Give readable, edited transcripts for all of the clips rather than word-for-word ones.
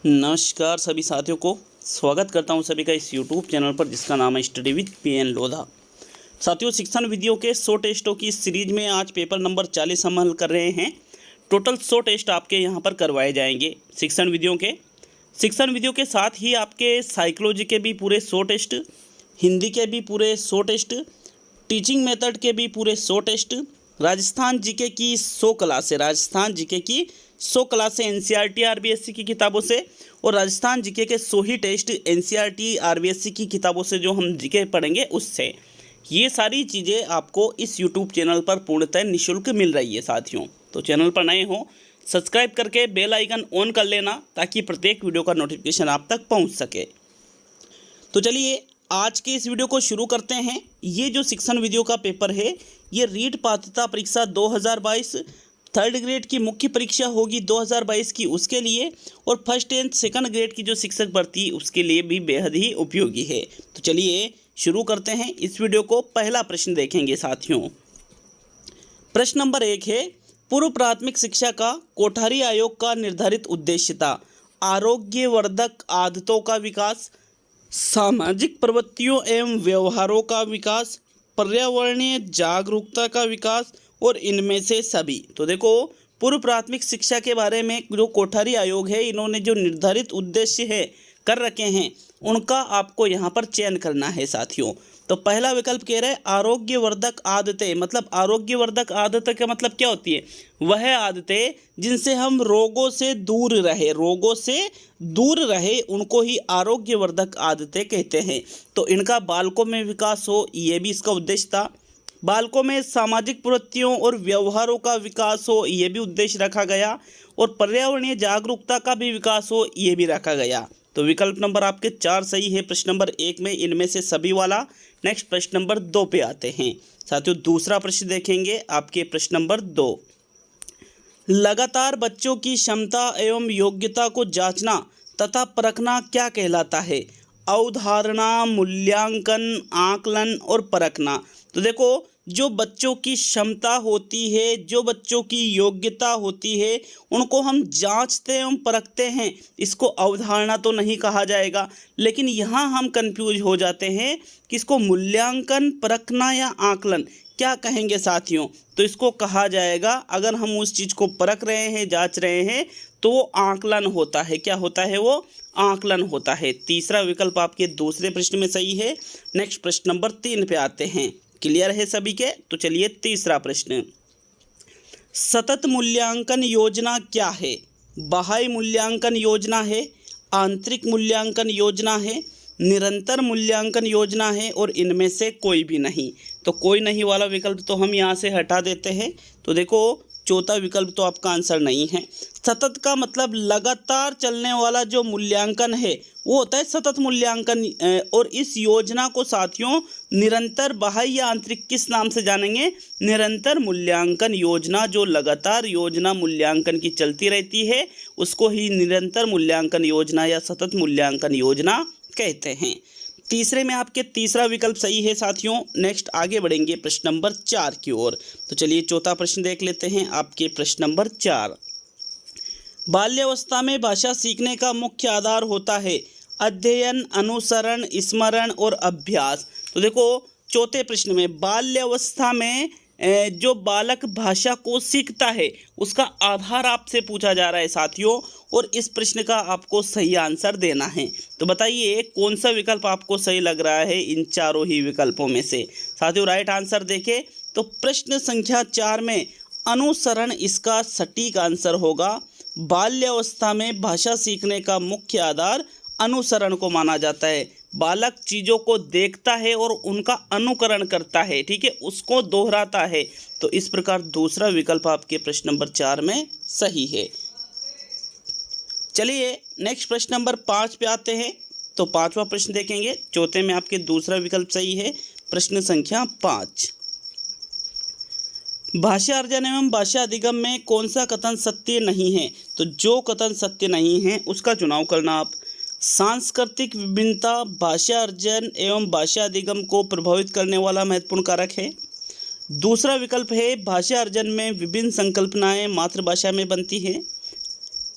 नमस्कार सभी साथियों को स्वागत करता हूं सभी का इस YouTube चैनल पर जिसका नाम है स्टडी विद PN लोधा। साथियों, शिक्षण विधियों के 100 टेस्टों की सीरीज में आज पेपर नंबर 40 हम हल कर रहे हैं। टोटल 100 टेस्ट आपके यहां पर करवाए जाएंगे शिक्षण विधियों के साथ ही आपके साइकोलॉजी के भी पूरे 100 टेस्ट, हिंदी के भी पूरे 100 टेस्ट, टीचिंग मेथड के भी पूरे 100 टेस्ट, राजस्थान जीके की 100 क्लासें NCERT RBSC की किताबों से और राजस्थान जीके के 100 ही टेस्ट NCERT RBSC की किताबों से जो हम जीके पढ़ेंगे उससे। ये सारी चीज़ें आपको इस YouTube चैनल पर पूर्णतः निःशुल्क मिल रही है साथियों। तो चैनल पर नए हो सब्सक्राइब करके बेल आइकन ऑन कर लेना ताकि प्रत्येक वीडियो का नोटिफिकेशन आप तक पहुँच सके। तो चलिए आज के इस वीडियो को शुरू करते हैं। ये जो शिक्षण विधियों का पेपर है ये रीट पात्रता परीक्षा 2022 थर्ड ग्रेड की मुख्य परीक्षा होगी 2022 की, उसके लिए और फर्स्ट एंड सेकंड ग्रेड की जो शिक्षक भर्ती उसके लिए भी बेहद ही उपयोगी है। तो चलिए शुरू करते हैं इस वीडियो को। पहला प्रश्न देखेंगे साथियों। प्रश्न नंबर 1 है, पूर्व प्राथमिक शिक्षा का कोठारी आयोग का निर्धारित उद्देश्य था आरोग्यवर्धक आदतों का विकास, सामाजिक प्रवृत्तियों एवं व्यवहारों का विकास, पर्यावरणीय जागरूकता का विकास और इनमें से सभी। तो देखो, पूर्व प्राथमिक शिक्षा के बारे में जो कोठारी आयोग है इन्होंने जो निर्धारित उद्देश्य है कर रखे हैं उनका आपको यहाँ पर चयन करना है साथियों। तो पहला विकल्प कह रहा है आरोग्यवर्धक आदतें, मतलब आरोग्यवर्धक आदतें का मतलब क्या होती है? वह आदतें जिनसे हम रोगों से दूर रहे उनको ही आरोग्यवर्धक आदतें कहते हैं। तो इनका बालकों में विकास हो, ये भी इसका उद्देश्य था। बालकों में सामाजिक प्रवृत्तियों और व्यवहारों का विकास हो, ये भी उद्देश्य रखा गया। और पर्यावरणीय जागरूकता का भी विकास हो, ये भी रखा गया। तो विकल्प नंबर आपके 4 सही है प्रश्न नंबर 1 में, इनमें से सभी वाला। नेक्स्ट प्रश्न नंबर 2 पे आते हैं साथियों। दूसरा प्रश्न देखेंगे आपके प्रश्न नंबर 2। लगातार बच्चों की क्षमता एवं योग्यता को जांचना तथा परखना क्या कहलाता है? अवधारणा, मूल्यांकन, आकलन और परखना। तो देखो, जो बच्चों की क्षमता होती है, जो बच्चों की योग्यता होती है, उनको हम जांचते एवं परखते हैं, इसको अवधारणा तो नहीं कहा जाएगा। लेकिन यहाँ हम कंफ्यूज हो जाते हैं कि इसको मूल्यांकन, परखना या आकलन क्या कहेंगे साथियों? तो इसको कहा जाएगा, अगर हम उस चीज़ को परख रहे हैं, जांच रहे हैं, तो वो आकलन होता है। क्या होता है? वो आकलन होता है। तीसरा विकल्प आपके दूसरे प्रश्न में सही है। नेक्स्ट प्रश्न नंबर 3 पे आते हैं। क्लियर है सभी के? तो चलिए तीसरा प्रश्न। सतत मूल्यांकन योजना क्या है? बाह्य मूल्यांकन योजना है, आंतरिक मूल्यांकन योजना है, निरंतर मूल्यांकन योजना है और इनमें से कोई भी नहीं। तो कोई नहीं वाला विकल्प तो हम यहाँ से हटा देते हैं। तो देखो, चौथा विकल्प तो आपका आंसर नहीं है। सतत का मतलब लगातार चलने वाला जो मूल्यांकन है वो होता है सतत मूल्यांकन। और इस योजना को साथियों निरंतर, बाह्य या आंतरिक किस नाम से जानेंगे? निरंतर मूल्यांकन योजना। जो लगातार योजना मूल्यांकन की चलती रहती है उसको ही निरंतर मूल्यांकन योजना या सतत मूल्यांकन योजना कहते हैं। तीसरे में आपके तीसरा विकल्प सही है साथियों। नेक्स्ट आगे बढ़ेंगे प्रश्न नंबर 4 की ओर। तो चलिए चौथा प्रश्न देख लेते हैं आपके प्रश्न नंबर 4। बाल्यावस्था में भाषा सीखने का मुख्य आधार होता है अध्ययन, अनुसरण, स्मरण और अभ्यास। तो देखो, चौथे प्रश्न में बाल्यावस्था में जो बालक भाषा को सीखता है उसका आधार आपसे पूछा जा रहा है साथियों, और इस प्रश्न का आपको सही आंसर देना है। तो बताइए कौन सा विकल्प आपको सही लग रहा है इन चारों ही विकल्पों में से? साथियों राइट आंसर देखें तो प्रश्न संख्या 4 में अनुसरण इसका सटीक आंसर होगा। बाल्यावस्था में भाषा सीखने का मुख्य आधार अनुसरण को माना जाता है। बालक चीज़ों को देखता है और उनका अनुकरण करता है, ठीक है, उसको दोहराता है। तो इस प्रकार दूसरा विकल्प आपके प्रश्न नंबर 4 में सही है। चलिए नेक्स्ट प्रश्न नंबर 5 पे आते हैं। तो पांचवा प्रश्न देखेंगे। चौथे में आपके दूसरा विकल्प सही है प्रश्न संख्या 5। भाषा अर्जन एवं भाषा अधिगम में कौन सा कथन सत्य नहीं है? तो जो कथन सत्य नहीं है उसका चुनाव करना आप। सांस्कृतिक विभिन्नता भाषा अर्जन एवं भाषा अधिगम को प्रभावित करने वाला महत्वपूर्ण कारक है। दूसरा विकल्प है भाषा अर्जन में विभिन्न संकल्पनाएं मातृभाषा में बनती हैं।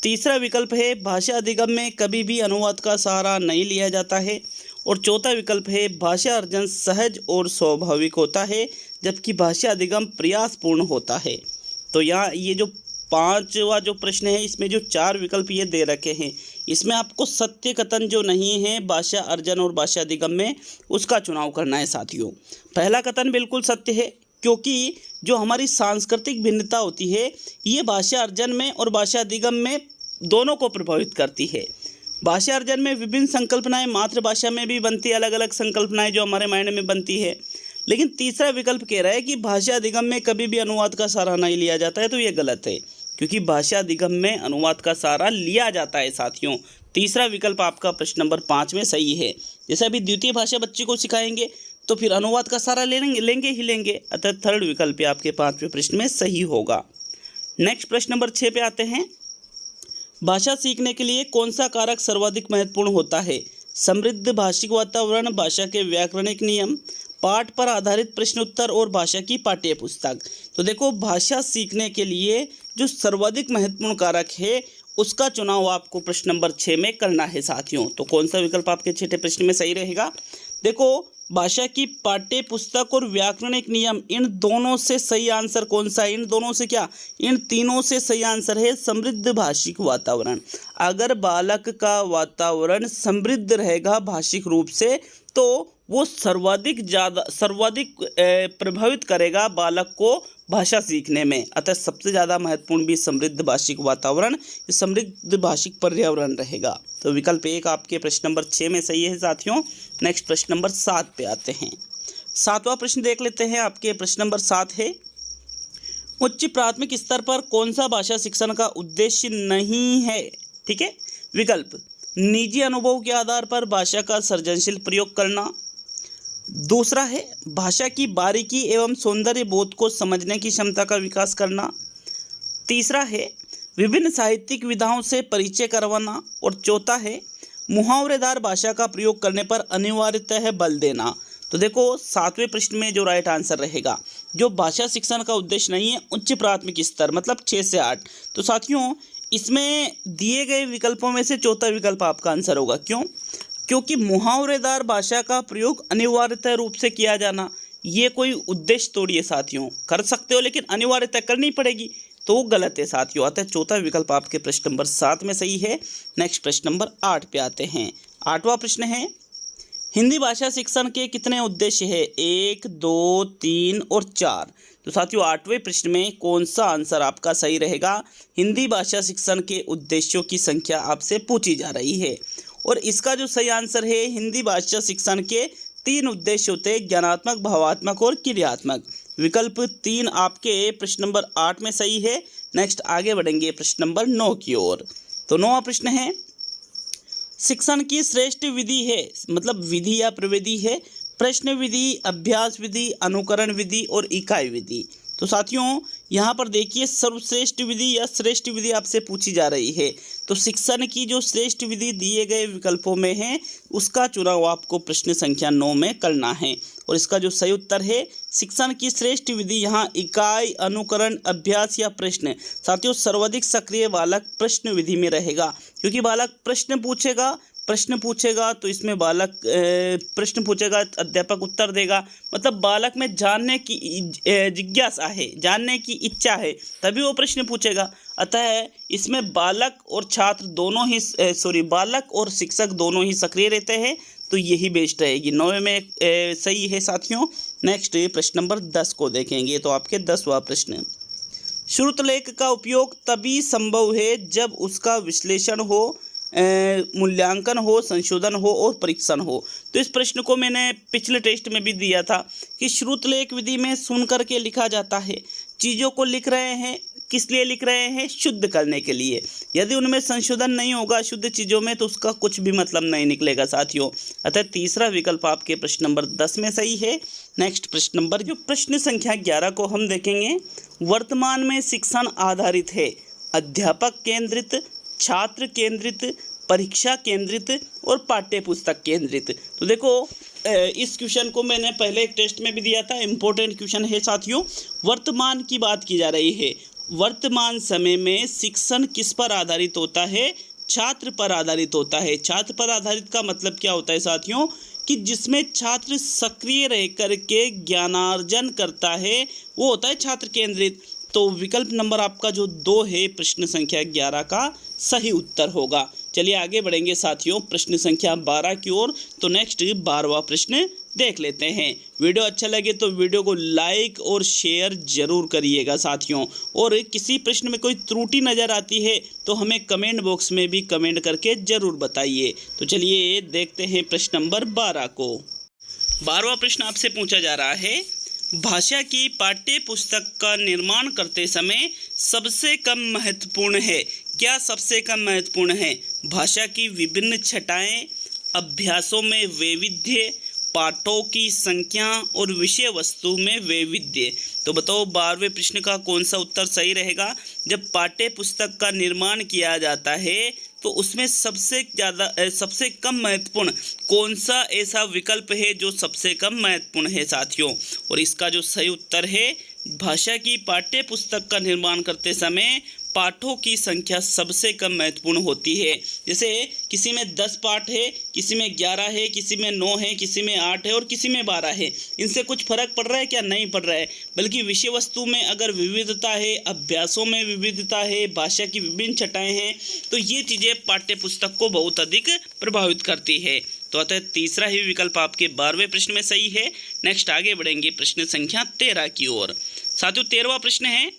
तीसरा विकल्प है भाषा अधिगम में कभी भी अनुवाद का सहारा नहीं लिया जाता है। और चौथा विकल्प है भाषा अर्जन सहज और स्वाभाविक होता है जबकि भाषा अधिगम प्रयासपूर्ण होता है। तो यहाँ ये जो पांचवा जो प्रश्न है इसमें जो चार विकल्प ये दे रखे हैं, इसमें आपको सत्य कथन जो नहीं है भाषा अर्जन और भाषा अधिगम में उसका चुनाव करना है साथियों। पहला कथन बिल्कुल सत्य है क्योंकि जो हमारी सांस्कृतिक भिन्नता होती है ये भाषा अर्जन में और भाषा अधिगम में दोनों को प्रभावित करती है। भाषा अर्जन में विभिन्न संकल्पनाएं मातृभाषा में भी बनती है, अलग अलग संकल्पनाएं जो हमारे माइंड में बनती है। लेकिन तीसरा विकल्प कह रहा है कि भाषा अधिगम में कभी भी अनुवाद का सहारा नहीं लिया जाता है, तो ये गलत है क्योंकि भाषा अधिगम में अनुवाद का सहारा लिया जाता है साथियों। तीसरा विकल्प आपका प्रश्न नंबर 5 में सही है। जैसे अभी द्वितीय भाषा बच्चे को सिखाएंगे तो फिर अनुवाद का सहारा लेंगे ही लेंगे, अतः थर्ड विकल्प आपके 5वें प्रश्न में सही होगा। नेक्स्ट प्रश्न नंबर 6 पे आते हैं। भाषा सीखने के लिए कौन सा कारक सर्वाधिक महत्वपूर्ण होता है? समृद्ध भाषिक वातावरण, भाषा के व्याकरणिक नियम, पाठ पर आधारित प्रश्न उत्तर और भाषा की पाठ्य पुस्तक। तो देखो भाषा सीखने के लिए जो सर्वाधिक महत्वपूर्ण कारक है उसका चुनाव आपको प्रश्न नंबर 6 में करना है साथियों। तो कौन सा विकल्प आपके 6ठे प्रश्न में सही रहेगा? देखो भाषा की पाठ्य पुस्तक और व्याकरणिक नियम, इन दोनों से सही आंसर कौन सा है? इन दोनों से क्या, इन तीनों से सही आंसर है समृद्ध भाषिक वातावरण। अगर बालक का वातावरण समृद्ध रहेगा भाषिक रूप से तो वो सर्वाधिक प्रभावित करेगा बालक को भाषा सीखने में। अतः सबसे ज़्यादा महत्वपूर्ण भी समृद्ध भाषिक वातावरण, समृद्ध भाषिक पर्यावरण रहेगा। तो विकल्प 1 आपके प्रश्न नंबर 6 में सही है साथियों। नेक्स्ट प्रश्न नंबर 7 पे आते हैं। 7वां प्रश्न देख लेते हैं। आपके प्रश्न नंबर 7 है, उच्च प्राथमिक स्तर पर कौन सा भाषा शिक्षण का उद्देश्य नहीं है? ठीक है, विकल्प निजी अनुभव के आधार पर भाषा का सृजनशील प्रयोग करना, दूसरा है भाषा की बारीकी एवं सौंदर्य बोध को समझने की क्षमता का विकास करना, तीसरा है विभिन्न साहित्यिक विधाओं से परिचय करवाना, और चौथा है मुहावरेदार भाषा का प्रयोग करने पर अनिवार्यतः बल देना। तो देखो 7वें प्रश्न में जो राइट आंसर रहेगा, जो भाषा शिक्षण का उद्देश्य नहीं है उच्च प्राथमिक स्तर मतलब 6 से 8, तो साथियों इसमें दिए गए विकल्पों में से चौथा विकल्प आपका आंसर होगा। क्यों? क्योंकि मुहावरेदार भाषा का प्रयोग अनिवार्यतः रूप से किया जाना ये कोई उद्देश्य थोड़ी है साथियों, कर सकते हो लेकिन अनिवार्यतः करनी पड़ेगी, तो वो गलत है साथियों। अतः चौथा विकल्प आपके प्रश्न नंबर 7 में सही है। नेक्स्ट प्रश्न नंबर 8 पे आते हैं। 8वां प्रश्न है, हिंदी भाषा शिक्षण के कितने उद्देश्य है? 1, 2, 3 और 4। तो साथियों 8वें प्रश्न में कौन सा आंसर आपका सही रहेगा? हिंदी भाषा शिक्षण के उद्देश्यों की संख्या आपसे पूछी जा रही है और इसका जो सही आंसर है, हिंदी भाषा शिक्षण के 3 उद्देश्य होते हैं, ज्ञानात्मक, भावात्मक और क्रियात्मक। विकल्प 3 आपके प्रश्न नंबर 8 में सही है। नेक्स्ट आगे बढ़ेंगे प्रश्न नंबर 9 की ओर। तो 9वां प्रश्न है, शिक्षण की श्रेष्ठ विधि है, मतलब विधि या प्रविधि है, प्रश्न विधि, अभ्यास विधि, अनुकरण विधि और इकाई विधि। तो साथियों यहाँ पर देखिए सर्वश्रेष्ठ विधि या श्रेष्ठ विधि आपसे पूछी जा रही है। तो शिक्षण की जो श्रेष्ठ विधि दिए गए विकल्पों में है उसका चुनाव आपको प्रश्न संख्या 9 में करना है और इसका जो सही उत्तर है शिक्षण की श्रेष्ठ विधि, यहाँ इकाई, अनुकरण, अभ्यास या प्रश्न। साथियों सर्वाधिक सक्रिय बालक प्रश्न विधि में रहेगा क्योंकि बालक प्रश्न पूछेगा तो इसमें बालक प्रश्न पूछेगा, अध्यापक उत्तर देगा, मतलब बालक में जानने की जिज्ञासा है, जानने की इच्छा है, तभी वो प्रश्न पूछेगा। अतः इसमें बालक और छात्र दोनों ही बालक और शिक्षक दोनों ही सक्रिय रहते हैं, तो यही बेस्ट रहेगी। 9वें में सही है साथियों। नेक्स्ट प्रश्न नंबर 10 को देखेंगे। तो आपके 10वां प्रश्न, श्रुतलेख का उपयोग तभी संभव है जब उसका विश्लेषण हो, मूल्यांकन हो, संशोधन हो और परीक्षण हो। तो इस प्रश्न को मैंने पिछले टेस्ट में भी दिया था कि श्रुतलेख विधि में सुन करके लिखा जाता है, चीज़ों को लिख रहे हैं, किस लिए लिख रहे हैं? शुद्ध करने के लिए। यदि उनमें संशोधन नहीं होगा शुद्ध चीज़ों में तो उसका कुछ भी मतलब नहीं निकलेगा साथियों। अतः तीसरा विकल्प आपके प्रश्न नंबर 10 में सही है। नेक्स्ट प्रश्न नंबर जो प्रश्न संख्या 11 को हम देखेंगे, वर्तमान में शिक्षण आधारित है, अध्यापक केंद्रित, छात्र केंद्रित, परीक्षा केंद्रित और पाठ्य पुस्तक केंद्रित। तो देखो इस क्वेश्चन को मैंने पहले एक टेस्ट में भी दिया था, इम्पोर्टेंट क्वेश्चन है साथियों। वर्तमान की बात की जा रही है वर्तमान समय में शिक्षण किस पर आधारित होता है? छात्र पर आधारित होता है। छात्र पर आधारित का मतलब क्या होता है साथियों? कि जिसमें छात्र सक्रिय रह कर के ज्ञानार्जन करता है वो होता है छात्र केंद्रित। तो विकल्प नंबर आपका जो 2 है प्रश्न संख्या 11 का सही उत्तर होगा। चलिए आगे बढ़ेंगे साथियों प्रश्न संख्या 12 की ओर। तो नेक्स्ट 12वां प्रश्न देख लेते हैं। वीडियो अच्छा लगे तो वीडियो को लाइक और शेयर जरूर करिएगा साथियों, और किसी प्रश्न में कोई त्रुटि नज़र आती है तो हमें कमेंट बॉक्स में भी कमेंट करके ज़रूर बताइए। तो चलिए देखते हैं प्रश्न नंबर 12 को। 12वां प्रश्न आपसे पूछा जा रहा है, भाषा की पाठ्य पुस्तक का निर्माण करते समय सबसे कम महत्वपूर्ण है? क्या सबसे कम महत्वपूर्ण है? भाषा की विभिन्न छटाएं, अभ्यासों में वैविध्य, पाठों की संख्या और विषय वस्तु में वैविध्य। तो बताओ 12वें प्रश्न का कौन सा उत्तर सही रहेगा? जब पाठ्य पुस्तक का निर्माण किया जाता है तो उसमें सबसे कम महत्वपूर्ण कौन सा ऐसा विकल्प है जो सबसे कम महत्वपूर्ण है साथियों? और इसका जो सही उत्तर है, भाषा की पाठ्य पुस्तक का निर्माण करते समय पाठों की संख्या सबसे कम महत्वपूर्ण होती है। जैसे किसी में 10 पाठ है, किसी में 11 है, किसी में 9 है, किसी में 8 है और किसी में 12 है। इनसे कुछ फर्क पड़ रहा है क्या? नहीं पड़ रहा है। बल्कि विषय वस्तु में अगर विविधता है, अभ्यासों में विविधता है, भाषा की विभिन्न छटाएं हैं, तो ये चीज़ें पाठ्य पुस्तक को बहुत अधिक प्रभावित करती है। तो अतः तीसरा ही विकल्प आपके 12वें प्रश्न में सही है। नेक्स्ट आगे बढ़ेंगे प्रश्न संख्या 13 की ओर। साथियों 13वां प्रश्न है,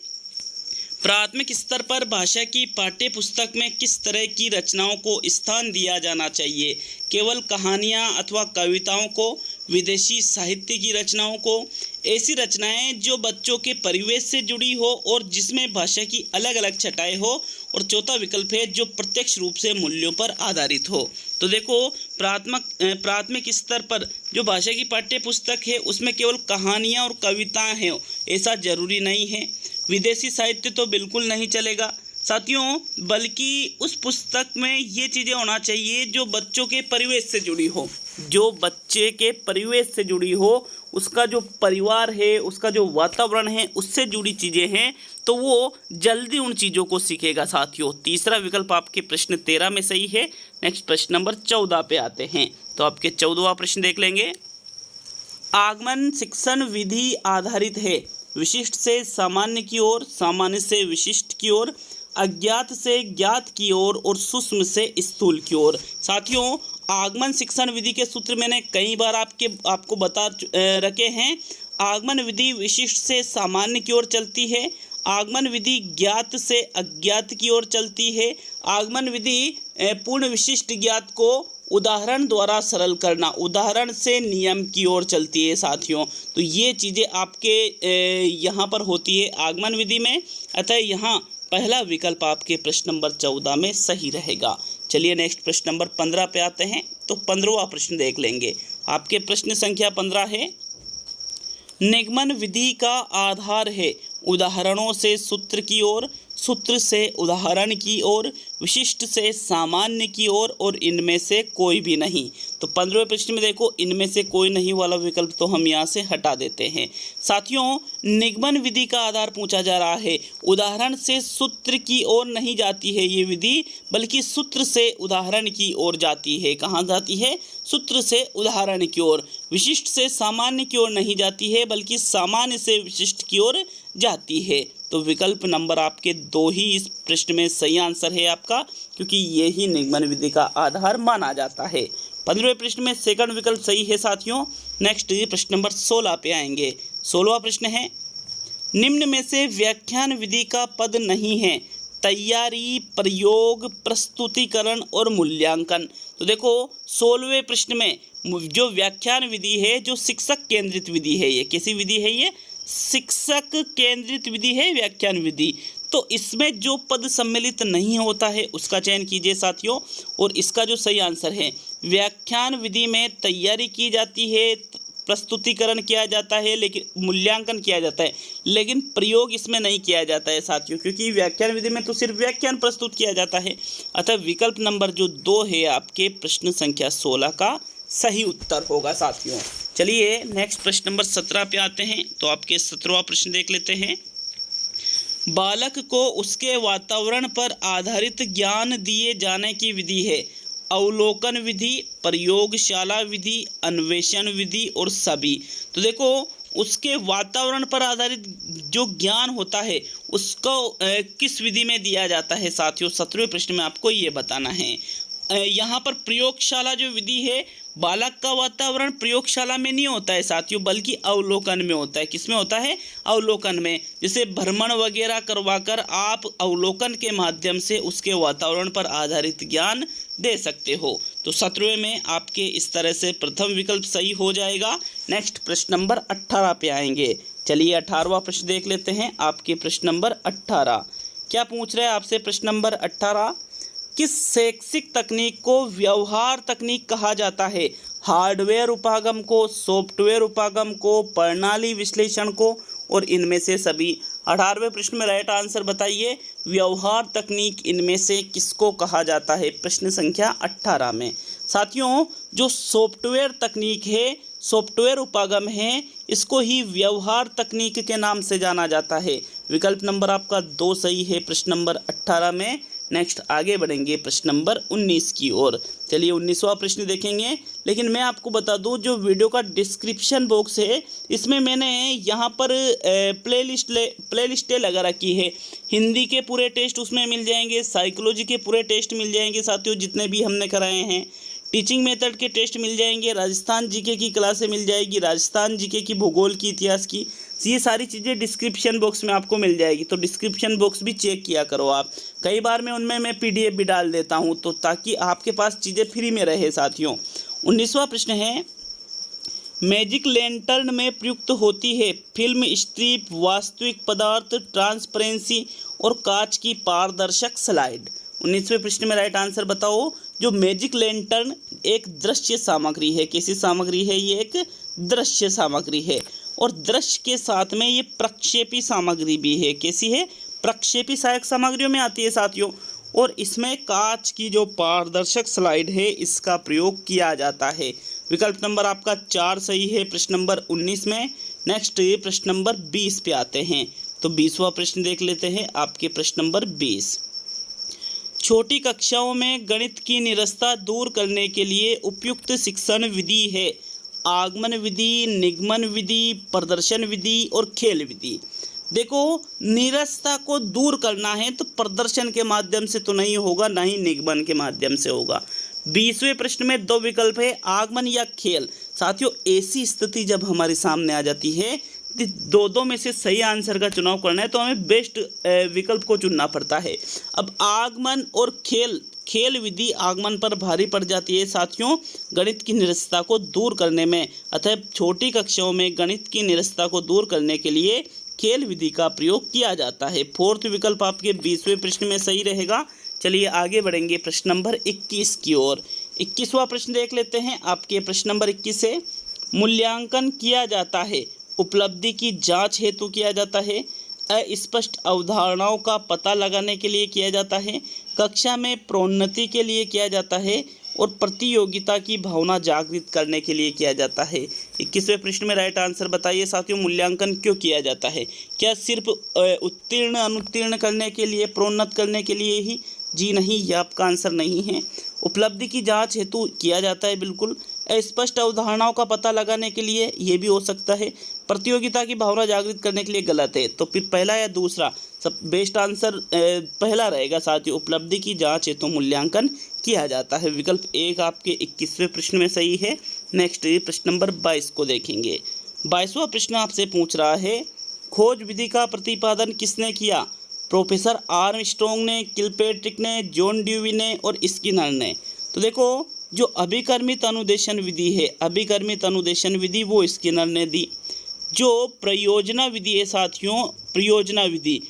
प्राथमिक स्तर पर भाषा की पाठ्य पुस्तक में किस तरह की रचनाओं को स्थान दिया जाना चाहिए? केवल कहानियाँ अथवा कविताओं को, विदेशी साहित्य की रचनाओं को, ऐसी रचनाएं जो बच्चों के परिवेश से जुड़ी हो और जिसमें भाषा की अलग अलग छटाएं हो, और चौथा विकल्प है जो प्रत्यक्ष रूप से मूल्यों पर आधारित हो। तो देखो प्राथमिक स्तर पर जो भाषा की पाठ्य पुस्तक है उसमें केवल कहानियाँ और कविताएँ हैं ऐसा जरूरी नहीं है। विदेशी साहित्य तो बिल्कुल नहीं चलेगा साथियों, बल्कि उस पुस्तक में ये चीज़ें होना चाहिए जो बच्चों के परिवेश से जुड़ी हो। जो बच्चे के परिवेश से जुड़ी हो, उसका जो परिवार है, उसका जो वातावरण है, उससे जुड़ी चीज़ें हैं, तो वो जल्दी उन चीज़ों को सीखेगा साथियों। तीसरा विकल्प आपके प्रश्न 13 में सही है। नेक्स्ट प्रश्न नंबर 14 पे आते हैं। तो आपके 14वां प्रश्न देख लेंगे। आगमन शिक्षण विधि आधारित है। विशिष्ट से सामान्य की ओर, सामान्य से विशिष्ट की ओर, अज्ञात से ज्ञात की ओर और सूक्ष्म से स्थूल की ओर। साथियों आगमन शिक्षण विधि के सूत्र मैंने कई बार आपको बता रखे हैं। आगमन विधि विशिष्ट से सामान्य की ओर चलती है। आगमन विधि ज्ञात से अज्ञात की ओर चलती है। आगमन विधि पूर्ण विशिष्ट ज्ञात को उदाहरण द्वारा सरल करना, उदाहरण से नियम की ओर चलती है साथियों। तो ये चीज़ें आपके यहाँ पर होती है आगमन विधि में। अतः यहाँ पहला विकल्प आपके प्रश्न नंबर 14 में सही रहेगा। चलिए नेक्स्ट प्रश्न नंबर 15 पे आते हैं। तो 15वां प्रश्न देख लेंगे। आपके प्रश्न संख्या 15 है, निगमन विधि का आधार है उदाहरणों से सूत्र की ओर, सूत्र से उदाहरण की ओर, विशिष्ट से सामान्य की ओर और इनमें से कोई भी नहीं। तो 15वें प्रश्न में देखो इनमें से कोई नहीं वाला विकल्प तो हम यहाँ से हटा देते हैं। साथियों निगमन विधि का आधार पूछा जा रहा है, उदाहरण से सूत्र की ओर नहीं जाती है ये विधि, बल्कि सूत्र से उदाहरण की ओर जाती है। कहाँ जाती है? सूत्र से उदाहरण की ओर। विशिष्ट से सामान्य की ओर नहीं जाती है, बल्कि सामान्य से विशिष्ट की ओर जाती है। तो विकल्प नंबर आपके 2 ही इस प्रश्न में सही आंसर है आपका, क्योंकि ये ही निगमन विधि का आधार माना जाता है। 15वें प्रश्न में सेकंड विकल्प सही है साथियों। नेक्स्ट प्रश्न नंबर 16 पे आएंगे। 16वां प्रश्न है, निम्न में से व्याख्यान विधि का पद नहीं है, तैयारी, प्रयोग, प्रस्तुतिकरण और मूल्यांकन। तो देखो 16वें प्रश्न में जो व्याख्यान विधि है, जो शिक्षक केंद्रित विधि है, ये कैसी विधि है? ये शिक्षक केंद्रित विधि है व्याख्यान विधि। तो इसमें जो पद सम्मिलित नहीं होता है उसका चयन कीजिए साथियों। और इसका जो सही आंसर है, व्याख्यान विधि में तैयारी की जाती है, प्रस्तुतिकरण किया जाता है, लेकिन मूल्यांकन किया जाता है, लेकिन प्रयोग इसमें नहीं किया जाता है साथियों, क्योंकि व्याख्यान विधि में तो सिर्फ व्याख्यान प्रस्तुत किया जाता है। अतः विकल्प नंबर जो 2 है आपके प्रश्न संख्या 16 का सही उत्तर होगा साथियों। चलिए नेक्स्ट प्रश्न नंबर 17 पे आते हैं। तो आपके 17वां प्रश्न देख लेते हैं। बालक को उसके वातावरण पर आधारित ज्ञान दिए जाने की विधि है। अवलोकन विधि, प्रयोगशाला विधि, अन्वेषण विधि और सभी। तो देखो उसके वातावरण पर आधारित जो ज्ञान होता है उसको किस विधि में दिया जाता है साथियों, 17वें प्रश्न में आपको ये बताना है। यहाँ पर प्रयोगशाला जो विधि है, बालक का वातावरण प्रयोगशाला में नहीं होता है साथियों, बल्कि अवलोकन में होता है। किसमें होता है? अवलोकन में। जैसे भ्रमण वगैरह करवाकर आप अवलोकन के माध्यम से उसके वातावरण पर आधारित ज्ञान दे सकते हो। तो 17वें में आपके इस तरह से प्रथम विकल्प सही हो जाएगा। नेक्स्ट प्रश्न नंबर 18 पे आएंगे। चलिए 18वां प्रश्न देख लेते हैं। आपके प्रश्न नंबर 18 क्या पूछ रहे हैं आपसे? प्रश्न नंबर 18, किस शैक्षिक तकनीक को व्यवहार तकनीक कहा जाता है? हार्डवेयर उपागम को, सॉफ्टवेयर उपागम को, प्रणाली विश्लेषण को और इनमें से सभी। 18वें प्रश्न में राइट आंसर बताइए। व्यवहार तकनीक इनमें से किसको कहा जाता है? प्रश्न संख्या 18 में। साथियों जो सॉफ्टवेयर तकनीक है, सॉफ्टवेयर उपागम है, इसको ही व्यवहार तकनीक के नाम से जाना जाता है। विकल्प नंबर आपका 2 सही है प्रश्न नंबर 18 में। नेक्स्ट आगे बढ़ेंगे प्रश्न नंबर 19 की ओर। चलिए 19वां प्रश्न देखेंगे। लेकिन मैं आपको बता दूं जो वीडियो का डिस्क्रिप्शन बॉक्स है इसमें मैंने यहाँ पर प्लेलिस्टें लगा रखी है। हिंदी के पूरे टेस्ट उसमें मिल जाएंगे, साइकोलॉजी के पूरे टेस्ट मिल जाएंगे साथियों जितने भी हमने कराए हैं, टीचिंग मेथड के टेस्ट मिल जाएंगे, राजस्थान जीके की क्लासें मिल जाएगी, राजस्थान जीके की, भूगोल की, इतिहास की, ये सारी चीज़ें डिस्क्रिप्शन बॉक्स में आपको मिल जाएगी। तो डिस्क्रिप्शन बॉक्स भी चेक किया करो आप। कई बार मैं उनमें PDF भी डाल देता हूँ तो ताकि आपके पास चीज़ें फ्री में रहे साथियों। 19वां प्रश्न है, मैजिक लैंटर्न में प्रयुक्त होती है फिल्म स्ट्रिप, वास्तविक पदार्थ, ट्रांसपेरेंसी और कांच की पारदर्शक स्लाइड। 19वें प्रश्न में राइट आंसर बताओ। जो मैजिक लैंटर्न एक दृश्य सामग्री है। कैसी सामग्री है? ये एक दृश्य सामग्री है और दृश्य के साथ में ये प्रक्षेपी सामग्री भी है। कैसी है? प्रक्षेपी सहायक सामग्रियों में आती है साथियों। और इसमें कांच की जो पारदर्शक स्लाइड है इसका प्रयोग किया जाता है। विकल्प नंबर आपका 4 सही है प्रश्न नंबर 19 में। नेक्स्ट प्रश्न नंबर 20 पे आते हैं। तो 20वां प्रश्न देख लेते हैं। आपके प्रश्न नंबर 20, छोटी कक्षाओं में गणित की निरस्ता दूर करने के लिए उपयुक्त शिक्षण विधि है आगमन विधि, निगमन विधि, प्रदर्शन विधि और खेल विधि। देखो निरस्ता को दूर करना है तो प्रदर्शन के माध्यम से तो नहीं होगा, ना ही निगमन के माध्यम से होगा। 20वें प्रश्न में 2 विकल्प है, आगमन या खेल। साथियों ऐसी स्थिति जब हमारे सामने आ जाती है दो में से सही आंसर का चुनाव करना है तो हमें बेस्ट विकल्प को चुनना पड़ता है। अब आगमन और खेल विधि आगमन पर भारी पड़ जाती है साथियों गणित की निरस्ता को दूर करने में। अतः छोटी कक्षाओं में गणित की निरस्ता को दूर करने के लिए खेल विधि का प्रयोग किया जाता है। 4th विकल्प आपके 20वें प्रश्न में सही रहेगा। चलिए आगे बढ़ेंगे प्रश्न नंबर 21 की ओर। 21वां प्रश्न देख लेते हैं। आपके प्रश्न नंबर 21 से, मूल्यांकन किया जाता है उपलब्धि की जांच हेतु किया जाता है, अस्पष्ट अवधारणाओं का पता लगाने के लिए किया जाता है, कक्षा में प्रोन्नति के लिए किया जाता है और प्रतियोगिता की भावना जागृत करने के लिए किया जाता है। 21वें प्रश्न में राइट आंसर बताइए साथियों। मूल्यांकन क्यों किया जाता है? क्या सिर्फ उत्तीर्ण अनुत्तीर्ण करने के लिए, प्रोन्नत करने के लिए ही? जी नहीं, ये आपका आंसर नहीं है। उपलब्धि की जांच हेतु किया जाता है बिल्कुल। स्पष्ट अवधारणाओं का पता लगाने के लिए ये भी हो सकता है। प्रतियोगिता की भावना जागृत करने के लिए गलत है। तो फिर पहला या दूसरा? सब बेस्ट आंसर पहला रहेगा साथियों। उपलब्धि की जांच हेतु मूल्यांकन किया जाता है। विकल्प 1 आपके 21वें प्रश्न में सही है। नेक्स्ट प्रश्न नंबर 22 को देखेंगे। 22वां प्रश्न आपसे पूछ रहा है, खोज विधि का प्रतिपादन किसने किया? प्रोफेसर आर्मस्ट्रॉन्ग ने, किलपेट्रिक ने, जॉन ड्यूवी ने और स्किनर ने। तो देखो जो अभिकर्मित अनुदेशन विधि है, अभिकर्मित अनुदेशन विधि वो स्किनर ने दी। जो प्रयोजना विधि है साथियों, प्रयोजना विधि,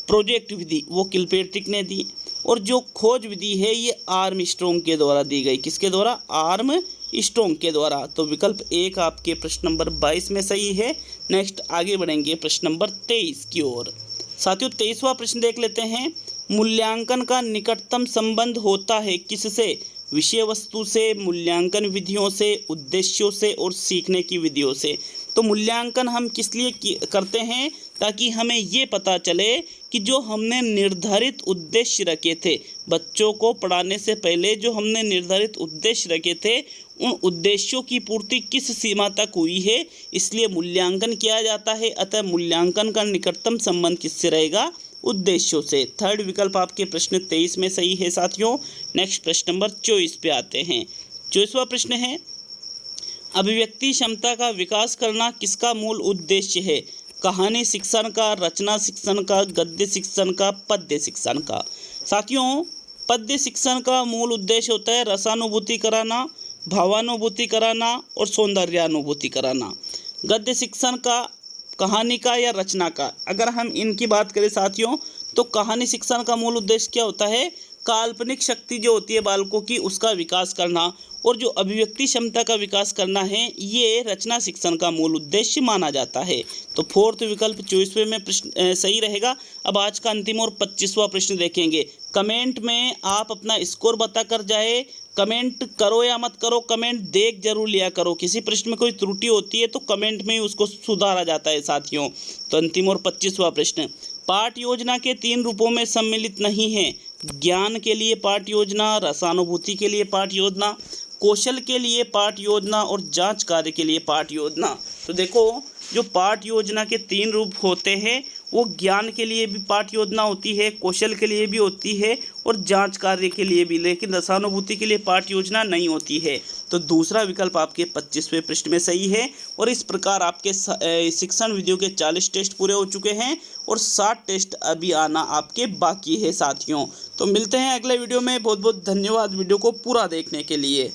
प्रोजेक्ट विधि, वो किलपेट्रिक ने दी। और जो खोज विधि है ये आर्मस्ट्रॉन्ग के द्वारा दी गई। किसके द्वारा? आर्मस्ट्रॉन्ग के द्वारा। तो विकल्प 1 आपके प्रश्न नंबर 22 में सही है। नेक्स्ट आगे बढ़ेंगे प्रश्न नंबर 23 की ओर। साथियों 23वां प्रश्न देख लेते हैं। मूल्यांकन का निकटतम संबंध होता है किससे? विषय वस्तु से, मूल्यांकन विधियों से, उद्देश्यों से और सीखने की विधियों से। तो मूल्यांकन हम किस लिए करते हैं? ताकि हमें ये पता चले कि जो हमने निर्धारित उद्देश्य रखे थे, बच्चों को पढ़ाने से पहले जो हमने निर्धारित उद्देश्य रखे थे, उन उद्देश्यों की पूर्ति किस सीमा तक हुई है, इसलिए मूल्यांकन किया जाता है। अतः मूल्यांकन का निकटतम संबंध किससे रहेगा? उद्देश्यों से। थर्ड विकल्प आपके प्रश्न 23 में सही है साथियों। नेक्स्ट प्रश्न नंबर 24 पे आते हैं। 24वां प्रश्न है, अभिव्यक्ति क्षमता का विकास करना किसका मूल उद्देश्य है? कहानी शिक्षण का, रचना शिक्षण का, गद्य शिक्षण का, पद्य शिक्षण का। साथियों, पद्य शिक्षण का मूल उद्देश्य होता है रसानुभूति कराना, भावानुभूति कराना और सौंदर्यानुभूति कराना। गद्य शिक्षण का कहानी का या रचना का, अगर हम इनकी बात करें साथियों, तो कहानी शिक्षण का मूल उद्देश्य क्या होता है? काल्पनिक शक्ति जो होती है बालकों की, उसका विकास करना, और जो अभिव्यक्ति क्षमता का विकास करना है, ये रचना शिक्षण का मूल उद्देश्य माना जाता है। तो फोर्थ विकल्प 24वें में प्रश्न सही रहेगा। अब आज का अंतिम और 25वां प्रश्न देखेंगे। कमेंट में आप अपना स्कोर बता कर जाए। कमेंट करो या मत करो, कमेंट देख जरूर लिया करो। किसी प्रश्न में कोई त्रुटि होती है तो कमेंट में ही उसको सुधारा जाता है साथियों। तो अंतिम और 25वां प्रश्न, पाठ योजना के 3 रूपों में सम्मिलित नहीं है। ज्ञान के लिए पाठ योजना, रसानुभूति के लिए पाठ योजना, कौशल के लिए पाठ योजना और जांच कार्य के लिए पाठ योजना। तो देखो, जो पाठ योजना के 3 रूप होते हैं, वो ज्ञान के लिए भी पाठ योजना होती है, कौशल के लिए भी होती है और जांच कार्य के लिए भी, लेकिन रसानुभूति के लिए पाठ योजना नहीं होती है। तो दूसरा विकल्प आपके 25वें पृष्ठ में सही है। और इस प्रकार आपके शिक्षण वीडियो के 40 टेस्ट पूरे हो चुके हैं और 60 टेस्ट अभी आना आपके बाकी है साथियों। तो मिलते हैं अगले वीडियो में। बहुत बहुत धन्यवाद वीडियो को पूरा देखने के लिए।